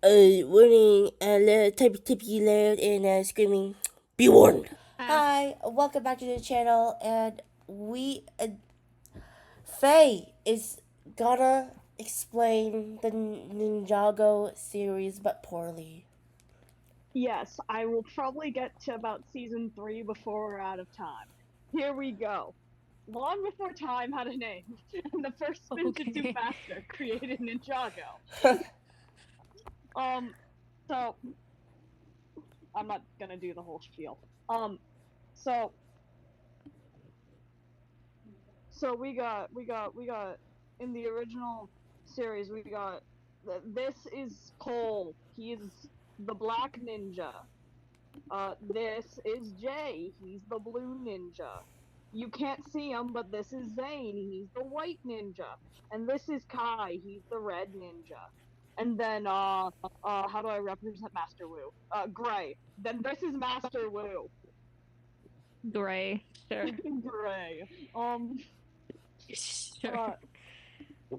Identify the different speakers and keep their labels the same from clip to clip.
Speaker 1: warning, typey loud and screaming, be warned. Hi, welcome back to the channel, and Faye is gonna explain the Ninjago series, but poorly.
Speaker 2: Yes, I will probably get to about season 3 before we're out of time. Here we go. Long before time had a name, and the first spin to do
Speaker 3: Okay.
Speaker 2: faster created Ninjago. Um, so I'm not gonna do the whole spiel. So we got in the original series we got this is Cole. He is the black ninja. This is Jay. He's the blue ninja. You can't see him, but this is Zane. He's the white ninja. And this is Kai. He's the red ninja. And then, how do I represent Master Wu? Gray. Then this is Master Wu.
Speaker 3: Gray. Sure.
Speaker 2: Gray.
Speaker 3: Sure.
Speaker 2: Uh,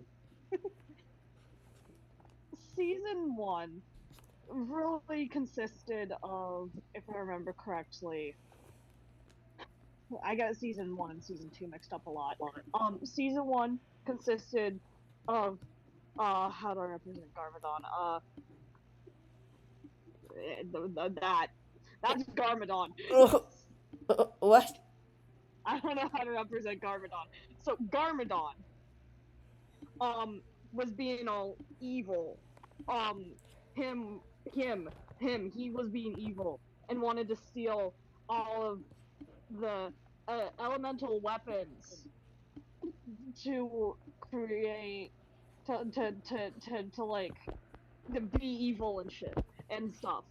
Speaker 2: season 1 really consisted of, if I remember correctly, I got season 1 and season 2 mixed up a lot. Season 1 consisted of how do I represent Garmadon? That's Garmadon.
Speaker 1: What?
Speaker 2: I don't know how to represent Garmadon. So Garmadon um was being all evil. Um him he was being evil and wanted to steal all of the elemental weapons to create to like to be evil and shit and stuff.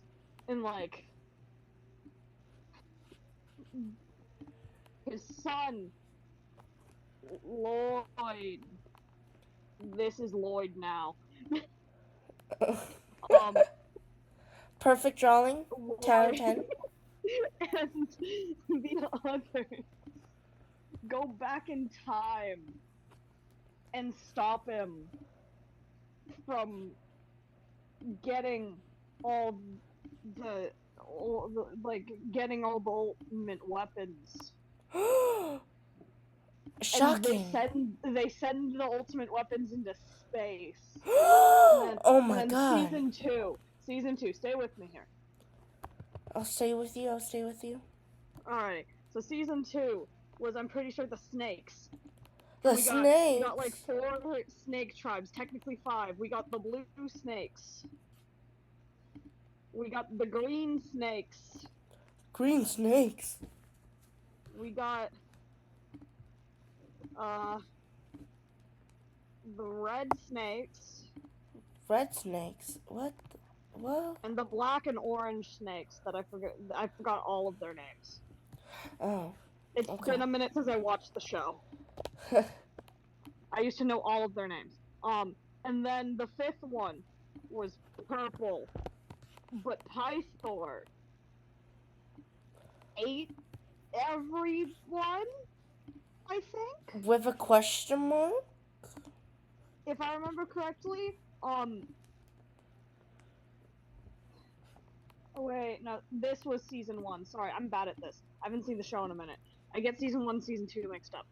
Speaker 2: And like his son Lloyd, this is Lloyd now. Um
Speaker 1: Perfect drawing. 10 out of
Speaker 2: Lloyd
Speaker 1: 10.
Speaker 2: and the others go back in time and stop him from getting all like getting all the ultimate weapons. And
Speaker 1: Shocking.
Speaker 2: they send the ultimate weapons into space.
Speaker 1: Oh
Speaker 2: And
Speaker 1: my
Speaker 2: then
Speaker 1: god.
Speaker 2: season two, stay with me here.
Speaker 1: I'll stay with you. I'll stay with you.
Speaker 2: Alright, so season 2 was, I'm pretty sure, the snakes.
Speaker 1: The
Speaker 2: We got like
Speaker 1: snakes.
Speaker 2: 4 snake tribes, technically 5. We got the blue snakes. We got the green snakes.
Speaker 1: Green snakes.
Speaker 2: We got uh the red snakes
Speaker 1: Red snakes. What? What?
Speaker 2: and the black and orange snakes that I forgot all of their names.
Speaker 1: Oh.
Speaker 2: It's
Speaker 1: Okay.
Speaker 2: been a minute since I watched the show. I used to know all of their names. And then the 5th one was purple, but Pythor ate everyone, I think.
Speaker 1: With a question mark?
Speaker 2: If I remember correctly. Oh wait, no, this was season 1. Sorry, I'm bad at this. I haven't seen the show in a minute. I get season 1, season 2 mixed up.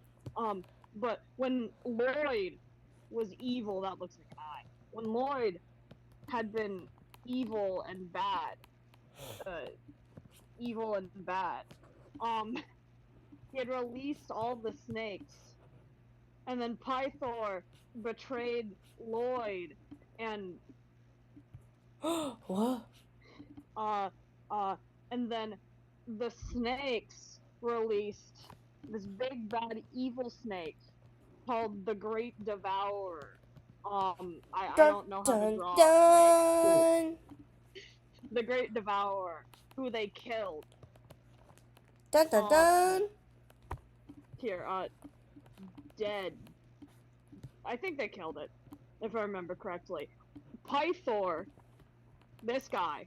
Speaker 2: But when Lloyd was evil, that looks like an eye. When Lloyd had been evil and bad, evil and bad, he had released all the snakes, and then Pythor betrayed Lloyd, and
Speaker 1: What?
Speaker 2: uh, and then the snakes released this big bad evil snake called the Great Devourer. I
Speaker 1: Dun
Speaker 2: don't know how to
Speaker 1: dun
Speaker 2: draw
Speaker 1: dun.
Speaker 2: the Great Devourer, who they killed.
Speaker 1: Dun dun dun.
Speaker 2: Here, dead. I think they killed it, if I remember correctly. Pythor, this guy,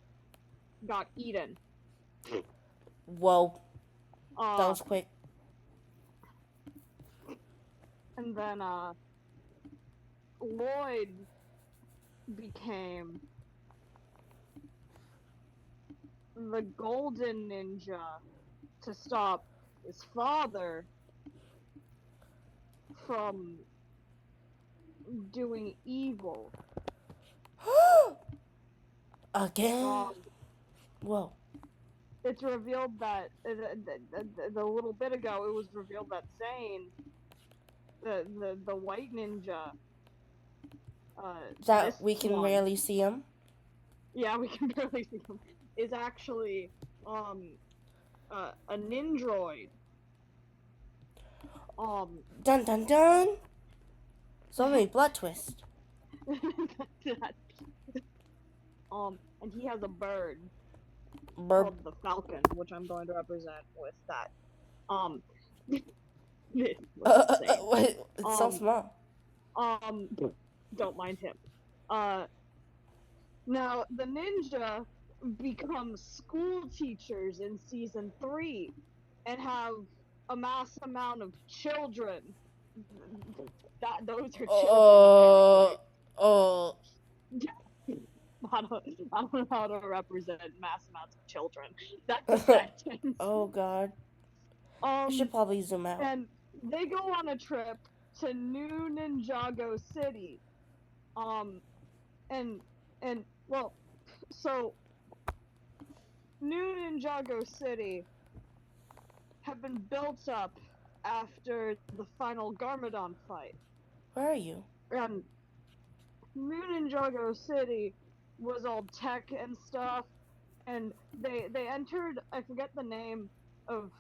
Speaker 2: got eaten.
Speaker 1: Whoa. That
Speaker 2: Uh,
Speaker 1: was quick.
Speaker 2: and then, Lloyd became, the golden ninja to stop his father from doing evil.
Speaker 1: Again?
Speaker 2: Um,
Speaker 1: Whoa.
Speaker 2: it's revealed that the little bit ago it was revealed that Zane, the white ninja,
Speaker 1: That
Speaker 2: this
Speaker 1: we can
Speaker 2: one,
Speaker 1: rarely see him?
Speaker 2: yeah, we can barely see him, is actually a ninjroid.
Speaker 1: Dun dun dun! So many plot twists.
Speaker 2: And he has a bird
Speaker 1: Burp.
Speaker 2: called the Falcon, which I'm going to represent with that. This was insane.
Speaker 1: Wait, it's so small.
Speaker 2: Don't mind him. Now the ninja become school teachers in season 3 and have a mass amount of children. Those are children.
Speaker 1: Oh.
Speaker 2: I don't know how to represent mass amounts of children. That's a sentence.
Speaker 1: Oh god. I should probably zoom out.
Speaker 2: And they go on a trip to New Ninjago City. So New Ninjago City have been built up after the final Garmadon fight.
Speaker 1: Where are you?
Speaker 2: And New Ninjago City was all tech and stuff, and they entered, I forget the name of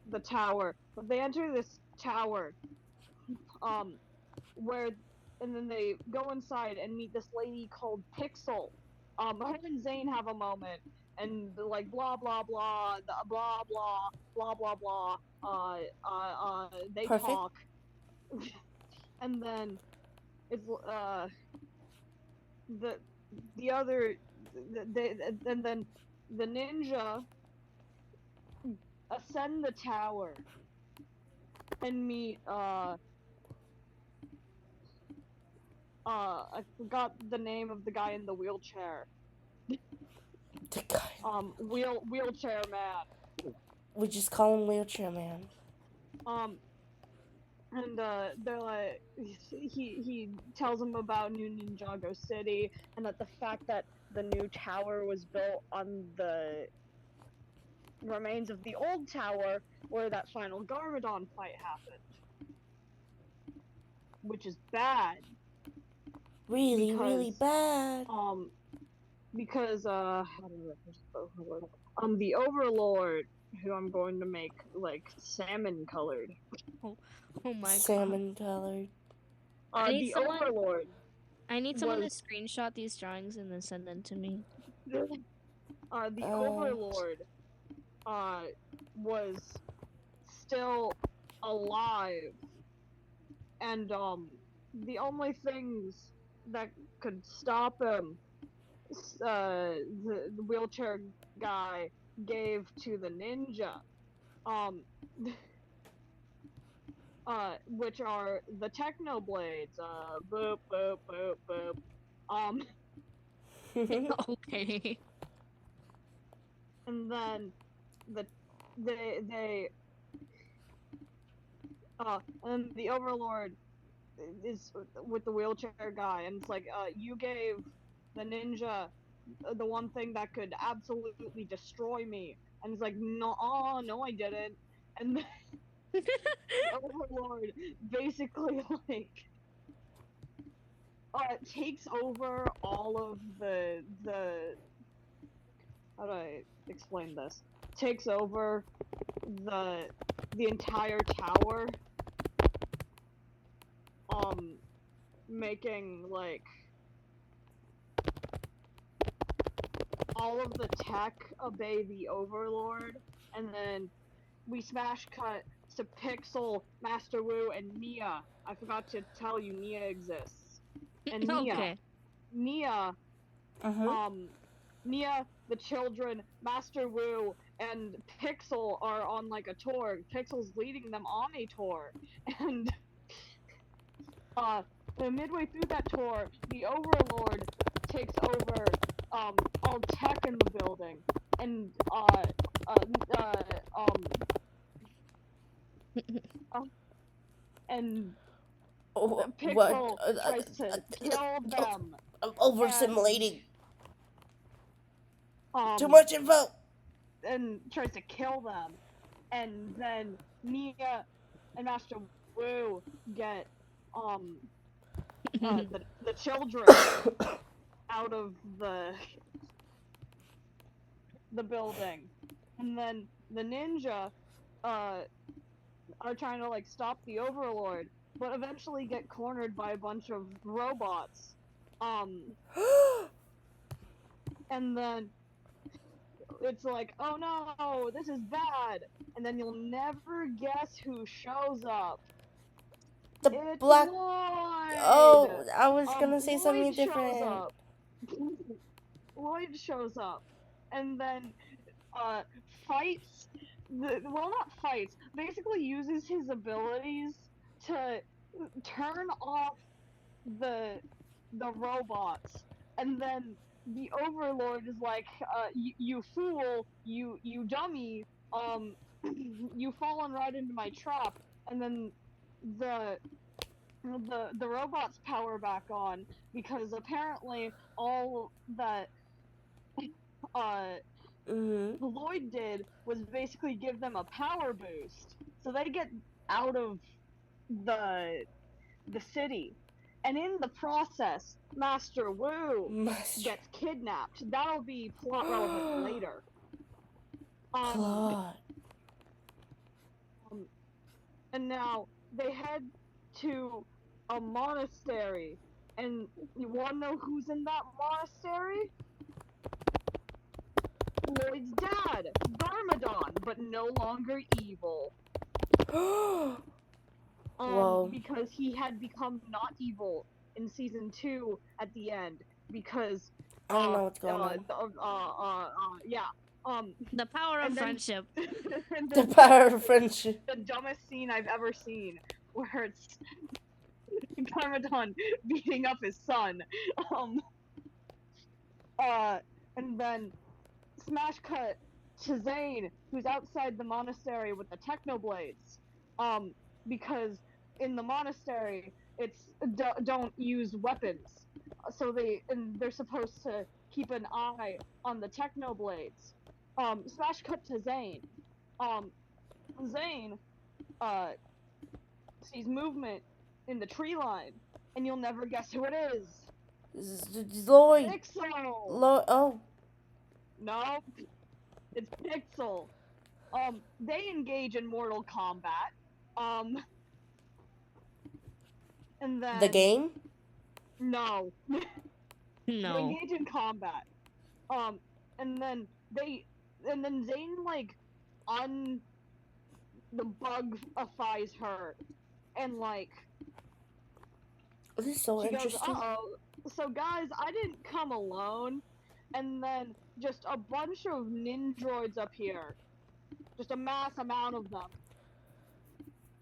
Speaker 2: the tower, but they enter this tower, where, and then they go inside and meet this lady called Pixel. Her and Zane have a moment, and like blah blah blah, blah blah blah blah blah. They
Speaker 1: Perfect.
Speaker 2: talk, and then it's the other, and then the ninja ascend the tower and meet I forgot the name of the guy in the wheelchair.
Speaker 1: The guy.
Speaker 2: Wheelchair man.
Speaker 1: We just call him Wheelchair Man.
Speaker 2: And they're like, he tells them about New Ninjago City, and that the fact that the new tower was built on the remains of the old tower where that final Garmadon fight happened. Which is bad.
Speaker 1: Really, really bad.
Speaker 2: Because the Overlord, who I'm going to make like salmon colored.
Speaker 3: Oh my
Speaker 1: Salmon colored.
Speaker 2: The Overlord.
Speaker 3: I need someone to screenshot these drawings and then send them to me.
Speaker 2: The Overlord was still alive, and the only things that could stop him, the wheelchair guy gave to the ninja, which are the techno blades. Boop boop boop boop.
Speaker 3: Okay.
Speaker 2: And then and the Overlord is with the wheelchair guy, and it's like, you gave the ninja the one thing that could absolutely destroy me, and it's like, no, no, I didn't. And then the Overlord basically like takes over all of the how do I explain this? Takes over the entire tower, making like all of the tech obey the Overlord, and then we smash cut to Pixel, Master Wu, and Nia. I forgot to tell you Nia exists. And Nia,
Speaker 3: Okay.
Speaker 2: Nia, the children, Master Wu, and Pixel are on like a tour. Pixel's leading them on a tour, and midway through that tour, the Overlord takes over all tech in the building, and and
Speaker 1: Oh, what?
Speaker 2: Pixel tries to kill them,
Speaker 1: I'm
Speaker 2: and
Speaker 1: overstimulating. Too
Speaker 2: um
Speaker 1: much info.
Speaker 2: and tries to kill them, and then Nia and Master Wu get um the children out of the building, and then the ninja uh are trying to like stop the overlord, but eventually get cornered by a bunch of robots, um and then it's like, oh no, this is bad, and then you'll never guess who shows up.
Speaker 1: The
Speaker 2: It's
Speaker 1: black.
Speaker 2: Lloyd.
Speaker 1: Oh, I was gonna say something
Speaker 2: Lloyd shows
Speaker 1: different.
Speaker 2: up. Lloyd shows up, and then uh fights well, not fights, basically uses his abilities to turn off the the robots, and then the overlord is like, you fool, you dummy, um you fallen right into my trap, and then the the robots power back on, because apparently all that uh
Speaker 1: Mm-hmm.
Speaker 2: Lloyd did was basically give them a power boost, so they get out of the the city, and in the process, Master Wu
Speaker 1: Master.
Speaker 2: gets kidnapped. That'll be plot relevant later. Um,
Speaker 1: Plot.
Speaker 2: um, and now they head to a monastery, and you wanna know who's in that monastery? Lloyd's dad, Garmadon, but no longer evil.
Speaker 1: Whoa.
Speaker 2: Because he had become not evil in season 2 at the end, because
Speaker 1: I don't know what's going on.
Speaker 2: yeah,
Speaker 3: The power of
Speaker 2: and then
Speaker 3: friendship.
Speaker 2: and
Speaker 1: The
Speaker 2: then
Speaker 1: power of friendship.
Speaker 2: the dumbest scene I've ever seen, where it's Garmadon beating up his son, um, uh, and then smash cut to Zane, who's outside the monastery with the technoblades, um, because in the monastery it's don't use weapons, so they're supposed to keep an eye on the technoblades. Smash cut to Zane. Um, Zane uh sees movement in the tree line, and you'll never guess who it is.
Speaker 1: Lloyd.
Speaker 2: Pixel.
Speaker 1: Lloyd. Oh.
Speaker 2: No, it's Pixel. They engage in Mortal Kombat. Um, and
Speaker 1: The
Speaker 2: then
Speaker 1: game?
Speaker 2: no, they
Speaker 3: No.
Speaker 2: engage in combat. Um, and then Zane like un the bugifies her, and like
Speaker 1: This is so
Speaker 2: she goes,
Speaker 1: interesting.
Speaker 2: oh, so guys, I didn't come alone. And then just a bunch of ninjroids up here, just a mass amount of them.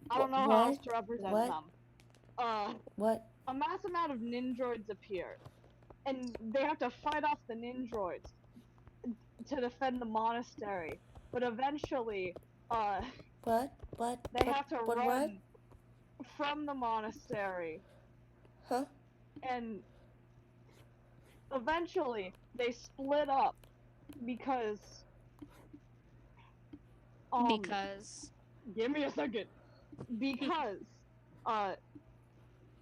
Speaker 2: I don't know how else
Speaker 1: What?
Speaker 2: to represent
Speaker 1: What?
Speaker 2: them. Uh,
Speaker 1: What?
Speaker 2: a mass amount of ninjroids appear, and they have to fight off the ninjroids to defend the monastery. But eventually, uh,
Speaker 1: What? What?
Speaker 2: they
Speaker 1: What?
Speaker 2: have to
Speaker 1: What?
Speaker 2: run from the monastery,
Speaker 1: Huh?
Speaker 2: and eventually they split up because
Speaker 3: Because
Speaker 2: give me a second, because uh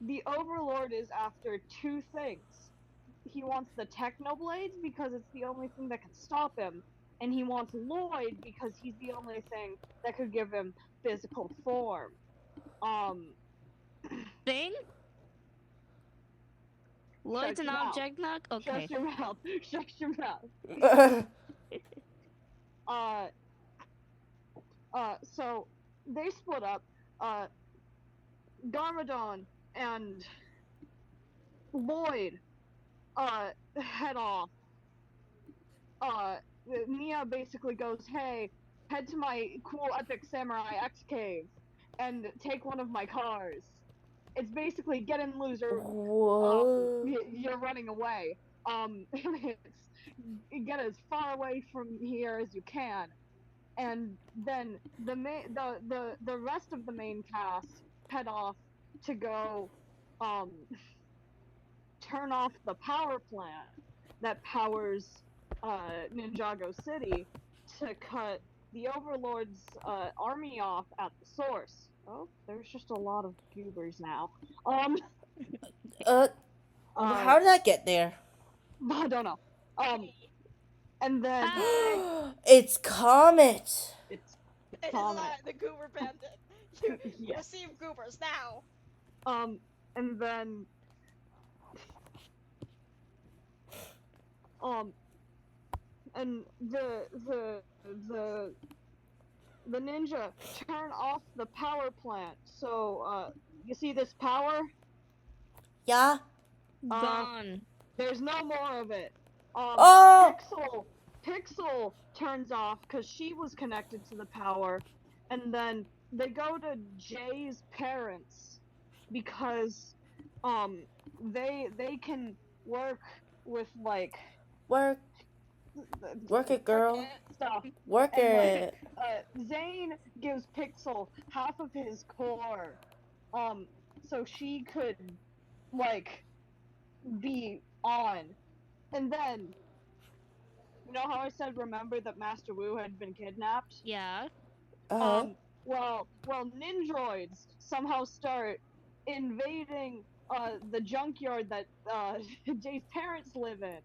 Speaker 2: the overlord is after two things. He wants the technoblades because it's the only thing that can stop him, and he wants Lloyd because he's the only thing that could give him physical form. Um,
Speaker 3: thing? Lloyd's
Speaker 2: shut
Speaker 3: an
Speaker 2: your mouth.
Speaker 3: object knock? Okay.
Speaker 2: Shut your mouth. Shut your mouth. Uh, so they split up. Uh, Garmadon and Lloyd, head off. Uh, Nia basically goes, "Hey, head to my cool epic samurai X cave and take one of my cars." It's basically get in, loser.
Speaker 1: Whoa.
Speaker 2: You're running away. It's get as far away from here as you can. And then the rest of the main cast head off to go um turn off the power plant that powers Ninjago City to cut the Overlord's army off at the source. Oh, there's just a lot of goobers now. Um,
Speaker 1: Uh,
Speaker 2: uh,
Speaker 1: how did that get there?
Speaker 2: I don't know. And then
Speaker 3: Hi.
Speaker 1: It's Comet.
Speaker 2: it's
Speaker 4: It is
Speaker 2: Comet.
Speaker 4: I, the Goober Bandit. You
Speaker 2: Yes.
Speaker 4: receive goobers now.
Speaker 2: And then and the ninja turn off the power plant. So you see this power?
Speaker 1: Yeah.
Speaker 3: Gone.
Speaker 2: There's no more of it.
Speaker 1: Oh!
Speaker 2: Pixel turns off because she was connected to the power, and then they go to Jay's parents because they can work with like
Speaker 1: Work it, girl.
Speaker 2: stuff.
Speaker 1: Work
Speaker 2: And
Speaker 1: it.
Speaker 2: Zane gives Pixel half of his core, so she could like be on. And then, you know how I said remember that Master Wu had been kidnapped?
Speaker 3: Yeah.
Speaker 1: Uh-huh.
Speaker 2: Well, Ninjroids somehow start invading the junkyard that Jay's parents live in.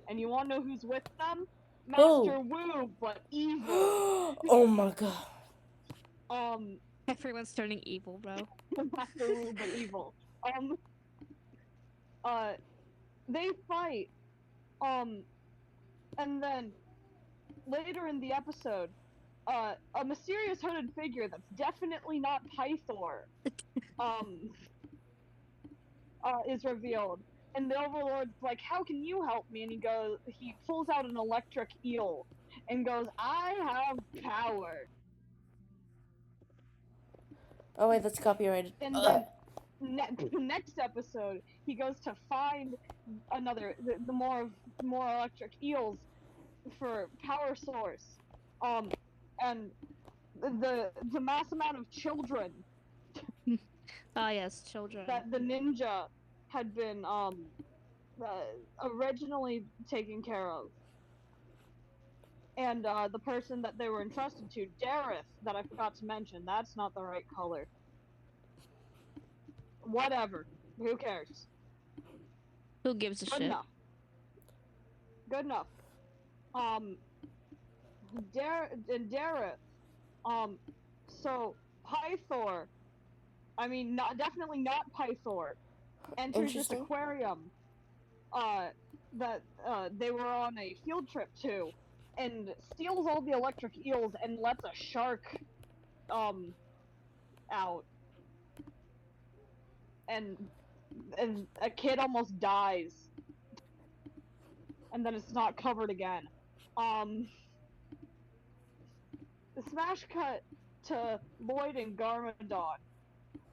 Speaker 2: And you wanna know who's with them?
Speaker 1: Who?
Speaker 2: Master Wu, but evil.
Speaker 1: Oh my god.
Speaker 3: Everyone's turning evil, bro.
Speaker 2: Master Wu, but evil. They fight. And then later in the episode, a mysterious hooded figure that's definitely not Pythor, is revealed. And the Overlord's like, "How can you help me?" And he pulls out an electric eel, and goes, "I have power."
Speaker 1: Oh wait, that's copyrighted.
Speaker 2: And then next episode, he goes to find the more electric eels for power source, and the mass amount of children
Speaker 3: Oh yes, children.
Speaker 2: that the ninja had been originally taken care of, and the person that they were entrusted to, Dareth, that I forgot to mention, that's not the right color. Whatever, who cares?
Speaker 3: Who gives a
Speaker 2: Good
Speaker 3: shit?
Speaker 2: enough. Good enough. Dareth. So Pythor, definitely not Pythor, enters this
Speaker 1: Interesting.
Speaker 2: aquarium that they were on a field trip to, and steals all the electric eels and lets a shark out. And a kid almost dies. And then it's not covered again. The smash cut to Lloyd and Garmadon.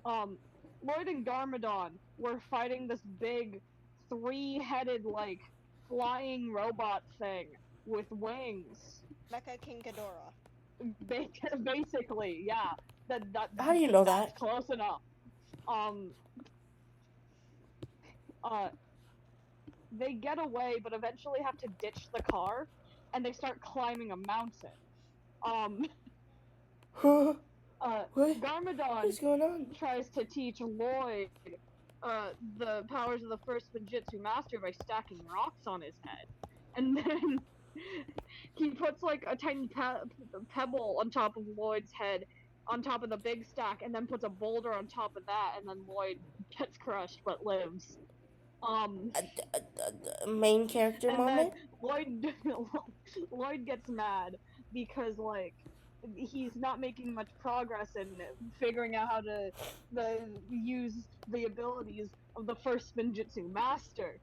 Speaker 2: Lloyd and Garmadon were fighting this big, three-headed, like, flying robot thing with wings.
Speaker 4: Mecha King Ghidorah.
Speaker 2: Basically, yeah.
Speaker 1: How do you know
Speaker 2: that's
Speaker 1: that?
Speaker 2: close enough. They get away, but eventually have to ditch the car, and they start climbing a mountain.
Speaker 1: What
Speaker 2: Garmadon
Speaker 1: is going on?
Speaker 2: tries to teach Lloyd the powers of the first Ninjitsu master by stacking rocks on his head. And then he puts like a tiny pebble on top of Lloyd's head, on top of the big stack, and then puts a boulder on top of that, and then Lloyd gets crushed but lives.
Speaker 1: Main character
Speaker 2: And
Speaker 1: moment?
Speaker 2: then Lloyd gets mad because like he's not making much progress in figuring out how to use the abilities of the first Ninjitsu master.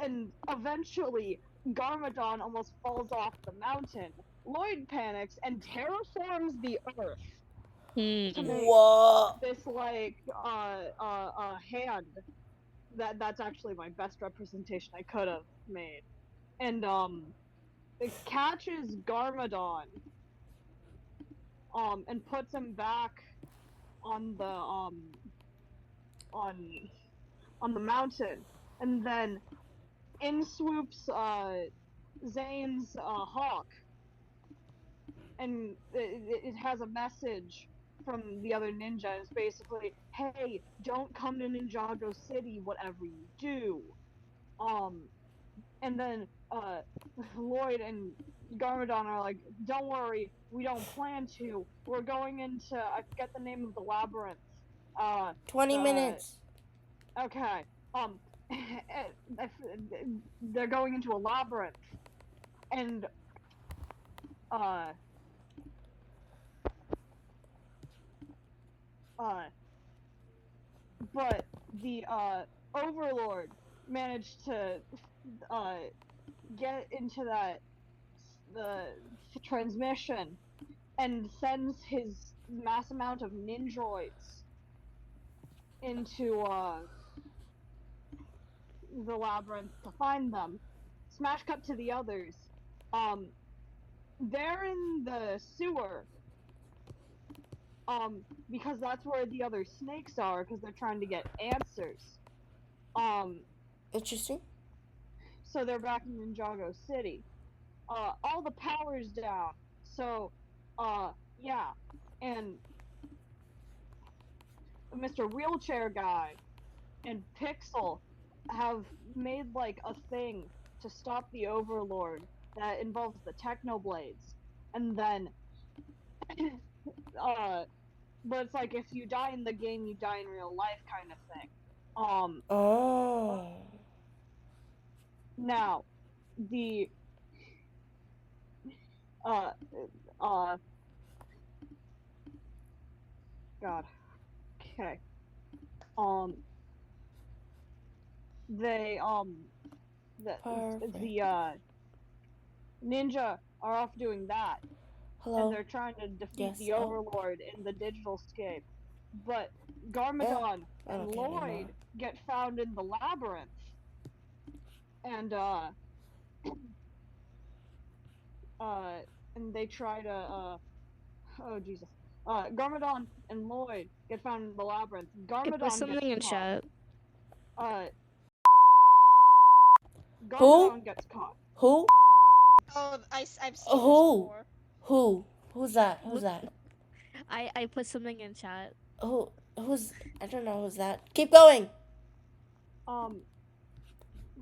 Speaker 2: And eventually Garmadon almost falls off the mountain. Lloyd panics and terraforms the earth to make
Speaker 1: Whoa.
Speaker 2: this like hand. That's actually my best representation I could have made. and it catches Garmadon, and puts him back on the on the mountain, and then in swoops Zane's hawk, and it has a message from the other ninja. It's basically, hey, don't come to Ninjago City, whatever you do. And then Lloyd and Garmadon are like, don't worry, we don't plan to. We're going into, I forget the name of the labyrinth.
Speaker 1: 20
Speaker 2: the
Speaker 1: minutes.
Speaker 2: Okay. They're going into a labyrinth, and but the Overlord managed to get into the transmission and sends his mass amount of ninjoids into the labyrinth to find them. Smash cut to the others. They're in the sewer. Because that's where the other snakes are, because they're trying to get answers.
Speaker 1: Interesting.
Speaker 2: So they're back in Ninjago City. All the power's down. So, yeah. And Mr. Wheelchair Guy and Pixel have made, like, a thing to stop the Overlord that involves the Technoblades. And then, but it's like, if you die in the game, you die in real life kind of thing.
Speaker 1: Oh.
Speaker 2: Now, the, God. Okay. They,
Speaker 1: Perfect.
Speaker 2: the ninja are off doing that.
Speaker 1: Hello.
Speaker 2: And they're trying to defeat
Speaker 1: Yes,
Speaker 2: the
Speaker 1: oh.
Speaker 2: Overlord in the digital scape. But Garmadon
Speaker 1: I
Speaker 2: and
Speaker 1: don't care anymore.
Speaker 2: Lloyd get found in the labyrinth. And, and they try to, oh Jesus. Garmadon and Lloyd get found in the labyrinth.
Speaker 3: I put
Speaker 2: Garmadon
Speaker 3: something in
Speaker 2: gets caught.
Speaker 3: chat.
Speaker 2: Garmadon gets caught.
Speaker 1: Who?
Speaker 4: Oh, I've seen this
Speaker 1: Who?
Speaker 4: before.
Speaker 1: Who? Who's that? Who's
Speaker 3: Look-
Speaker 1: that?
Speaker 3: I put something in chat.
Speaker 1: Who's? I don't know who's that. Keep going.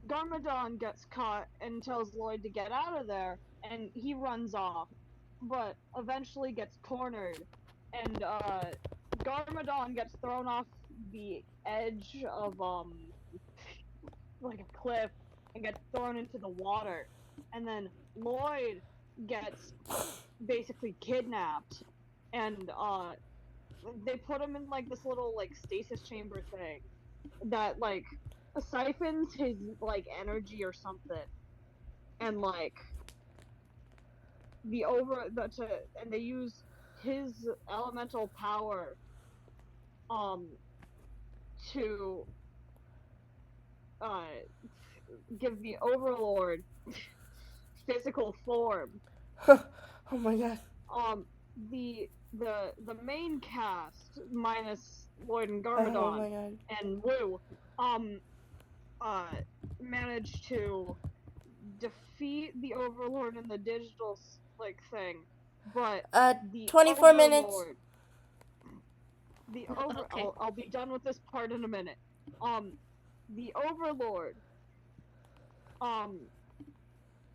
Speaker 2: Garmadon gets caught and tells Lloyd to get out of there, and he runs off, but eventually gets cornered, and Garmadon gets thrown off the edge of like a cliff and gets thrown into the water, and then Lloyd gets basically kidnapped, and they put him in like this little like stasis chamber thing that like siphons his like energy or something, and like and they use his elemental power to give the Overlord physical form.
Speaker 1: Oh my god.
Speaker 2: The main cast minus Lloyd and
Speaker 1: Oh
Speaker 2: Garmadon
Speaker 1: my god.
Speaker 2: and Wu managed to defeat the Overlord in the digital like thing, but the
Speaker 1: 24 minutes.
Speaker 2: Overlord,
Speaker 3: Okay.
Speaker 2: I'll be done with this part in a minute. The Overlord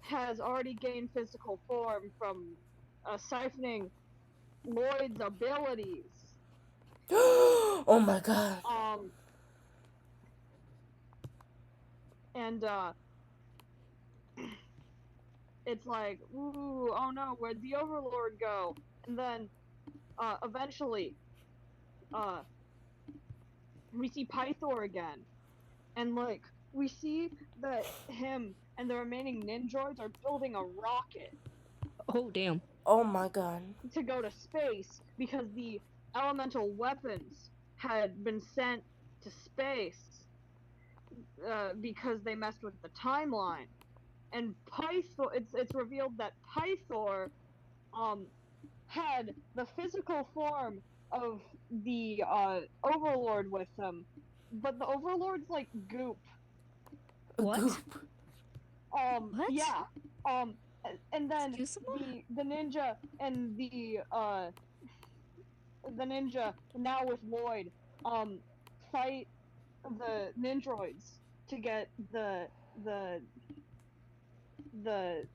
Speaker 2: has already gained physical form from siphoning Lloyd's abilities.
Speaker 1: Oh my god.
Speaker 2: And it's like, ooh, oh no, where'd the Overlord go? And then eventually we see Pythor again, and like we see that him and the remaining ninjoids are building a rocket
Speaker 3: Oh damn.
Speaker 1: Oh my god.
Speaker 2: to go to space because the elemental weapons had been sent to space because they messed with the timeline. and Pythor. It's revealed that Pythor had the physical form of the Overlord with him, but the Overlord's like goop.
Speaker 3: What?
Speaker 1: Goop.
Speaker 3: What?
Speaker 2: Yeah. And then
Speaker 3: Excuse
Speaker 2: the ninja and the ninja now with Lloyd fight the Ninjroids to get the the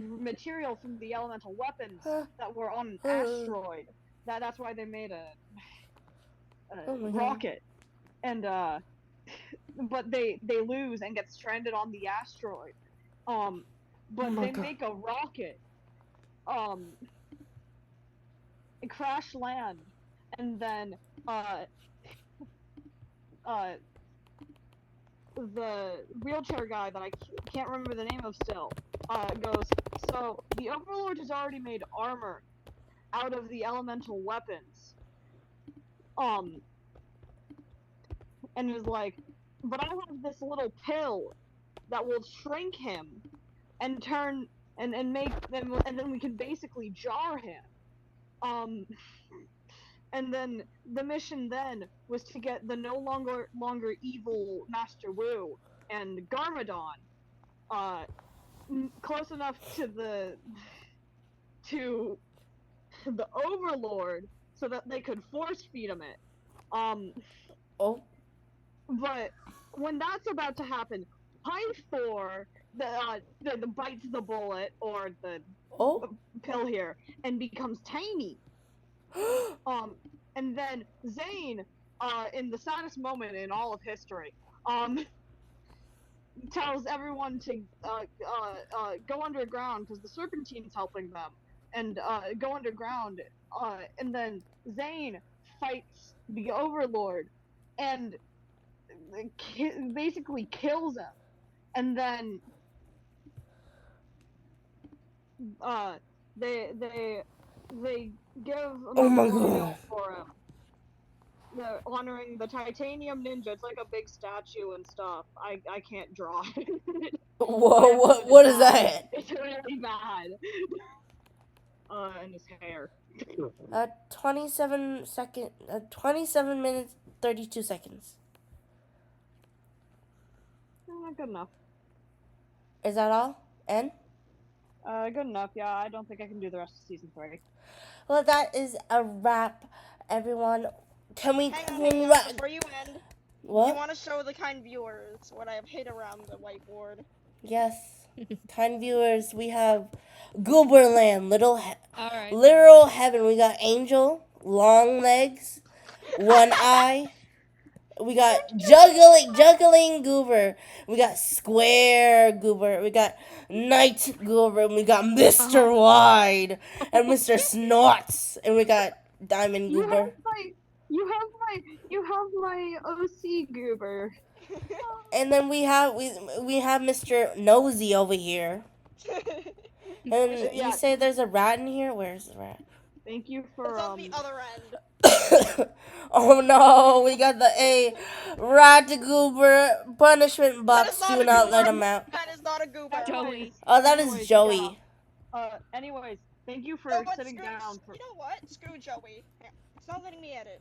Speaker 2: material from the elemental weapons that were on an asteroid. That's why they made a
Speaker 1: Oh my God.
Speaker 2: rocket. And but they lose and get stranded on the asteroid. But
Speaker 1: Oh my
Speaker 2: they
Speaker 1: God.
Speaker 2: make a rocket crash land, and then the wheelchair guy that I can't remember the name of still goes, so the Overlord has already made armor out of the elemental weapons, and is like, but I have this little pill that will shrink him and turn and make them, and then we can basically jar him. And then the mission then was to get the no longer evil Master Wu and Garmadon close enough to the Overlord so that they could force feed him it.
Speaker 1: Oh.
Speaker 2: But when that's about to happen, Pythor the bites the bullet or the
Speaker 1: Oh.
Speaker 2: pill here and becomes tiny. And then Zane, in the saddest moment in all of history, tells everyone to go underground because the Serpentine's helping them, and go underground. And then Zane fights the Overlord, and basically kills him, and then they give a
Speaker 1: Oh my
Speaker 2: memorial
Speaker 1: God.
Speaker 2: for him. They're honoring the Titanium Ninja. It's like a big statue and stuff. I can't draw it.
Speaker 1: Whoa, what is that?
Speaker 2: It's really bad. And his hair.
Speaker 1: 27 minutes, 32 seconds.
Speaker 2: Good enough.
Speaker 1: Is that all? And?
Speaker 2: Good enough. Yeah, I don't think I can do the rest of season 3.
Speaker 1: Well, that is a wrap, everyone. Can we
Speaker 4: Hang on, before you end.
Speaker 1: What?
Speaker 4: You want to show the kind viewers what I have hid around the whiteboard.
Speaker 1: Yes. Kind viewers, we have Gooberland,
Speaker 3: Alright.
Speaker 1: literal heaven. We got Angel, long legs, one eye. We got juggling Goober. We got Square Goober. We got Night Goober. And we got Mr. Wide and Mr. Snorts. And we got Diamond Goober.
Speaker 2: You have my OC Goober.
Speaker 1: And then we have Mr. Nosy over here. And you say there's a rat in here? Where's the rat?
Speaker 2: Thank you for
Speaker 4: It's on the other end.
Speaker 1: Oh no, we got the rat goober punishment box. Do not let him out.
Speaker 4: That is not a goober.
Speaker 3: Joey.
Speaker 1: Oh, that is Joey.
Speaker 2: Yeah. Anyways, thank you for sitting down.
Speaker 4: You know what? Screw Joey. It's not letting me edit.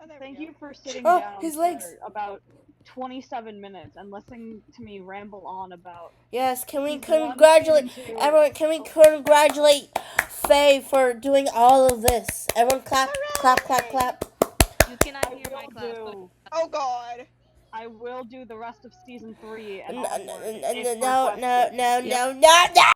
Speaker 4: Oh,
Speaker 2: thank you for sitting
Speaker 1: Oh,
Speaker 2: down
Speaker 1: his legs.
Speaker 2: for about 27 minutes and listening to me ramble on about.
Speaker 1: Yes, can we
Speaker 2: Season 1,
Speaker 1: congratulate
Speaker 2: Season 2.
Speaker 1: everyone? Can we congratulate Faye for doing all of this? Everyone, clap, clap, clap, clap.
Speaker 3: You cannot hear my clap.
Speaker 4: Oh God.
Speaker 2: I will do the rest of season 3 and
Speaker 1: No,
Speaker 2: onward.
Speaker 1: no, no, no, no, no, no.